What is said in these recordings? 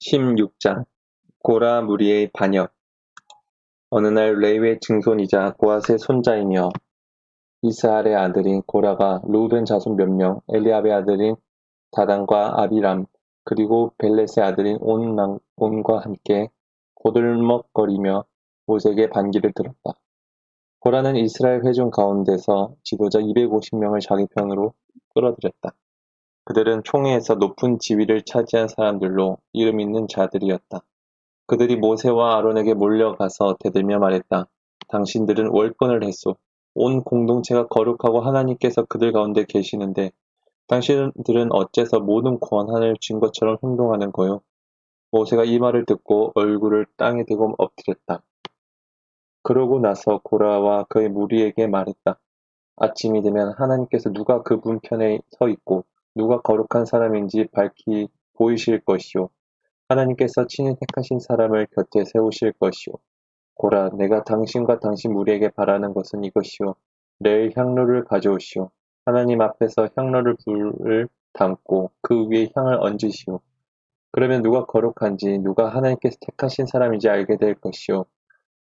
16장 고라 무리의 반역. 어느 날 레위의 증손이자 고앗의 손자이며 이스할의 아들인 고라가 루벤 자손 몇 명, 엘리압의 아들인 다단과 아비람, 그리고 벨렛의 아들인 온과 함께 고들먹거리며 모세에게 반기를 들었다. 고라는 이스라엘 회중 가운데서 지도자 250명을 자기 편으로 끌어들였다. 그들은 총회에서 높은 지위를 차지한 사람들로 이름 있는 자들이었다. 그들이 모세와 아론에게 몰려가서 대들며 말했다. 당신들은 월권을 했소. 온 공동체가 거룩하고 하나님께서 그들 가운데 계시는데 당신들은 어째서 모든 권한을 쥔 것처럼 행동하는 거요? 모세가 이 말을 듣고 얼굴을 땅에 대고 엎드렸다. 그러고 나서 고라와 그의 무리에게 말했다. 아침이 되면 하나님께서 누가 그분 편에 서 있고 누가 거룩한 사람인지 밝히 보이실 것이요. 하나님께서 친히 택하신 사람을 곁에 세우실 것이요. 고라, 내가 당신과 당신 무리에게 바라는 것은 이것이요. 내일 향로를 가져오시오. 하나님 앞에서 향로를 불을 담고 그 위에 향을 얹으시오. 그러면 누가 거룩한지 누가 하나님께서 택하신 사람인지 알게 될 것이요.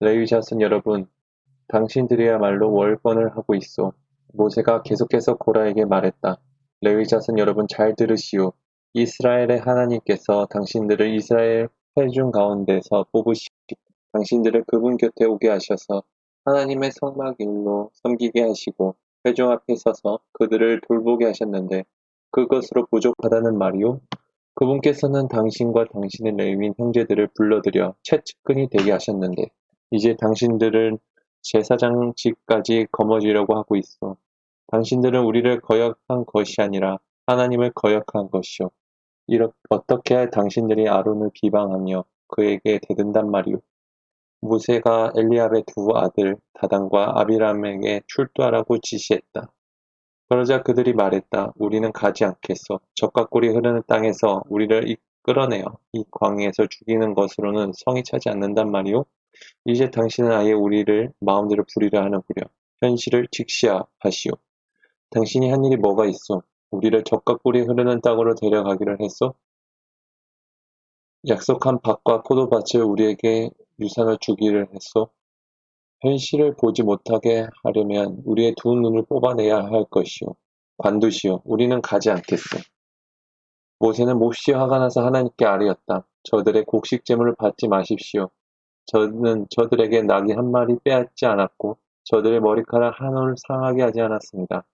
레위 자손 여러분, 당신들이야말로 월권을 하고 있소. 모세가 계속해서 고라에게 말했다. 레위 자손 여러분 잘 들으시오. 이스라엘의 하나님께서 당신들을 이스라엘 회중 가운데서 뽑으시고 당신들을 그분 곁에 오게 하셔서 하나님의 성막일로 섬기게 하시고 회중 앞에 서서 그들을 돌보게 하셨는데 그것으로 부족하다는 말이오? 그분께서는 당신과 당신의 레위인 형제들을 불러들여 채측근이 되게 하셨는데 이제 당신들은 제사장직까지 거머쥐려고 하고 있어. 당신들은 우리를 거역한 것이 아니라 하나님을 거역한 것이오. 어떻게 당신들이 아론을 비방하며 그에게 대든단 말이오. 모세가 엘리압의 두 아들 다단과 아비람에게 출두하라고 지시했다. 그러자 그들이 말했다. 우리는 가지 않겠소. 적과 꿀이 흐르는 땅에서 우리를 끌어내어 이 광야에서 죽이는 것으로는 성이 차지 않는단 말이오. 이제 당신은 아예 우리를 마음대로 부리려 하는구려. 현실을 직시하시오. 당신이 한 일이 뭐가 있소? 우리를 적과 꿀이 흐르는 땅으로 데려가기를 했소? 약속한 밭과 포도밭을 우리에게 유산을 주기를 했소? 현실을 보지 못하게 하려면 우리의 두 눈을 뽑아내야 할 것이오. 관두시오. 우리는 가지 않겠소. 모세는 몹시 화가 나서 하나님께 아뢰었다. 저들의 곡식 제물을 받지 마십시오. 저는 저들에게 나귀 한 마리 빼앗지 않았고 저들의 머리카락 한 올 상하게 하지 않았습니다.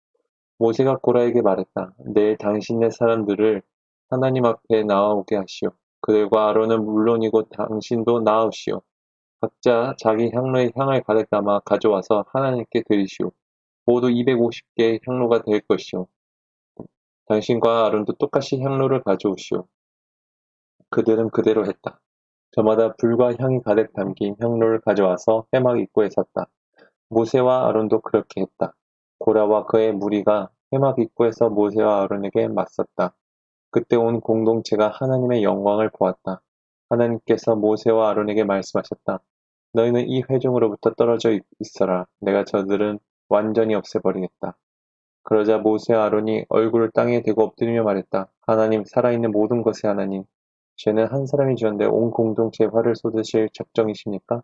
모세가 고라에게 말했다. 내일 당신네 사람들을 하나님 앞에 나아오게 하시오. 그들과 아론은 물론이고 당신도 나아오시오. 각자 자기 향로에 향을 가득 담아 가져와서 하나님께 드리시오. 모두 250개의 향로가 될 것이오. 당신과 아론도 똑같이 향로를 가져오시오. 그들은 그대로 했다. 저마다 불과 향이 가득 담긴 향로를 가져와서 회막 입구에 섰다. 모세와 아론도 그렇게 했다. 고라와 그의 무리가 회막 입구에서 모세와 아론에게 맞섰다. 그때 온 공동체가 하나님의 영광을 보았다. 하나님께서 모세와 아론에게 말씀하셨다. 너희는 이 회중으로부터 떨어져 있어라. 내가 저들은 완전히 없애버리겠다. 그러자 모세와 아론이 얼굴을 땅에 대고 엎드리며 말했다. 하나님, 살아있는 모든 것의 하나님, 죄는 한 사람이 지었는데 온 공동체에 화를 쏟으실 작정이십니까?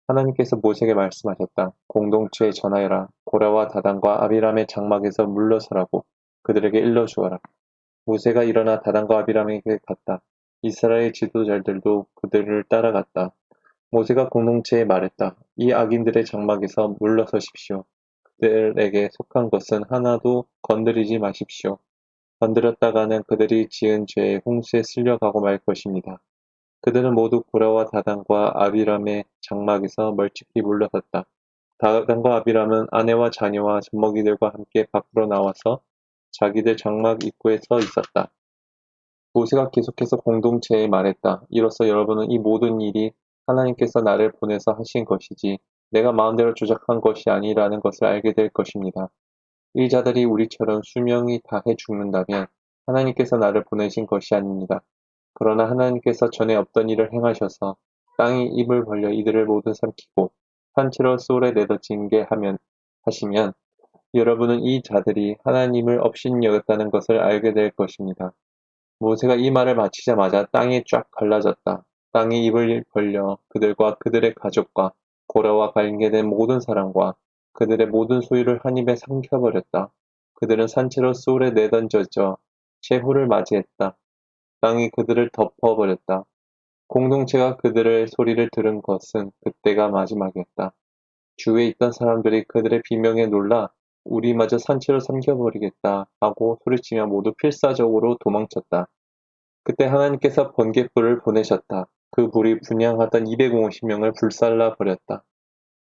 하나님께서 모세에게 말씀하셨다. 공동체에 전하여라. 고라와 다단과 아비람의 장막에서 물러서라고 그들에게 일러주어라. 모세가 일어나 다단과 아비람에게 갔다. 이스라엘 지도자들도 그들을 따라갔다. 모세가 공동체에 말했다. 이 악인들의 장막에서 물러서십시오. 그들에게 속한 것은 하나도 건드리지 마십시오. 건드렸다가는 그들이 지은 죄에 홍수에 쓸려가고 말 것입니다. 그들은 모두 고라와 다단과 아비람의 장막에서 멀찍이 물러섰다. 다단과 아비람은 아내와 자녀와 젖먹이들과 함께 밖으로 나와서 자기들 장막 입구에 서 있었다. 모세가 계속해서 공동체에 말했다. 이로써 여러분은 이 모든 일이 하나님께서 나를 보내서 하신 것이지 내가 마음대로 조작한 것이 아니라는 것을 알게 될 것입니다. 이 자들이 우리처럼 수명이 다해 죽는다면 하나님께서 나를 보내신 것이 아닙니다. 그러나 하나님께서 전에 없던 일을 행하셔서 땅이 입을 벌려 이들을 모두 삼키고 산채로 소울에 내던지게 하시면 여러분은 이 자들이 하나님을 업신여겼다는 것을 알게 될 것입니다. 모세가 이 말을 마치자마자 땅이 쫙 갈라졌다. 땅이 입을 벌려 그들과 그들의 가족과 고라와 관계된 모든 사람과 그들의 모든 소유를 한 입에 삼켜버렸다. 그들은 산채로 소울에 내던져져 최후를 맞이했다. 땅이 그들을 덮어버렸다. 공동체가 그들의 소리를 들은 것은 그때가 마지막이었다. 주위에 있던 사람들이 그들의 비명에 놀라 우리마저 산채로 삼켜버리겠다 하고 소리치며 모두 필사적으로 도망쳤다. 그때 하나님께서 번갯불을 보내셨다. 그 불이 분향하던 250명을 불살라 버렸다.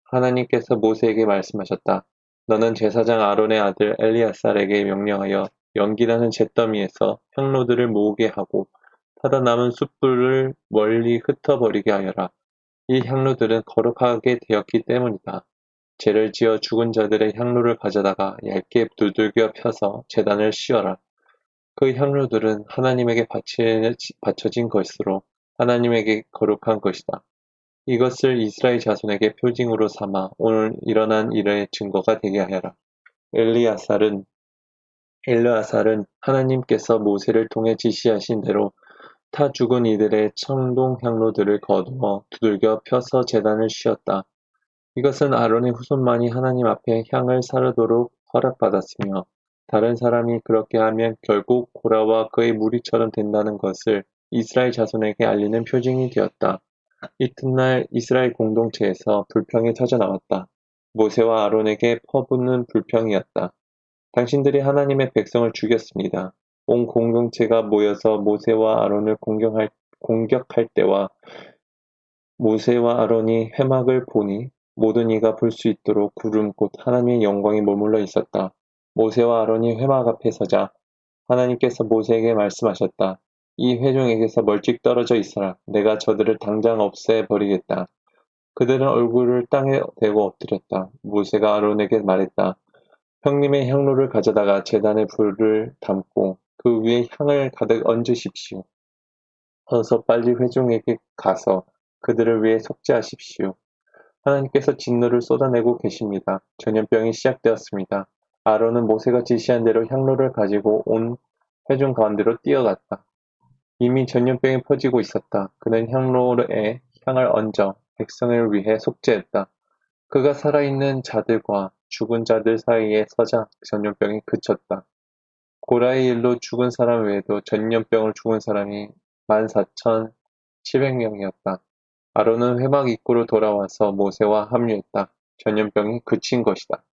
하나님께서 모세에게 말씀하셨다. 너는 제사장 아론의 아들 엘리아살에게 명령하여 연기나는 잿더미에서 향로들을 모으게 하고 타다 남은 숯불을 멀리 흩어버리게 하여라. 이 향로들은 거룩하게 되었기 때문이다. 죄를 지어 죽은 자들의 향로를 가져다가 얇게 두들겨 펴서 제단을 씌워라. 그 향로들은 하나님에게 바쳐진 것으로 하나님에게 거룩한 것이다. 이것을 이스라엘 자손에게 표징으로 삼아 오늘 일어난 일의 증거가 되게 하여라. 엘리아살은 하나님께서 모세를 통해 지시하신 대로 타 죽은 이들의 청동 향로들을 거두어 두들겨 펴서 제단을 씌웠다. 이것은 아론의 후손만이 하나님 앞에 향을 사르도록 허락받았으며 다른 사람이 그렇게 하면 결국 고라와 그의 무리처럼 된다는 것을 이스라엘 자손에게 알리는 표징이 되었다. 이튿날 이스라엘 공동체에서 불평이 터져나왔다. 모세와 아론에게 퍼붓는 불평이었다. 당신들이 하나님의 백성을 죽였습니다. 온 공동체가 모여서 모세와 아론을 공격할 때와 모세와 아론이 회막을 보니 모든 이가 볼 수 있도록 구름 곧 하나님의 영광이 머물러 있었다. 모세와 아론이 회막 앞에 서자 하나님께서 모세에게 말씀하셨다. 이 회중에게서 멀찍 떨어져 있어라. 내가 저들을 당장 없애버리겠다. 그들은 얼굴을 땅에 대고 엎드렸다. 모세가 아론에게 말했다. 형님의 향로를 가져다가 제단에 불을 담고 그 위에 향을 가득 얹으십시오. 어서 빨리 회중에게 가서 그들을 위해 속죄하십시오. 하나님께서 진노를 쏟아내고 계십니다. 전염병이 시작되었습니다. 아론은 모세가 지시한 대로 향로를 가지고 온 회중 가운데로 뛰어갔다. 이미 전염병이 퍼지고 있었다. 그는 향로에 향을 얹어 백성을 위해 속죄했다. 그가 살아있는 자들과 죽은 자들 사이에 서자 전염병이 그쳤다. 고라의 일로 죽은 사람 외에도 전염병을 죽은 사람이 14,700명이었다. 아론은 회막 입구로 돌아와서 모세와 합류했다. 전염병이 그친 것이다.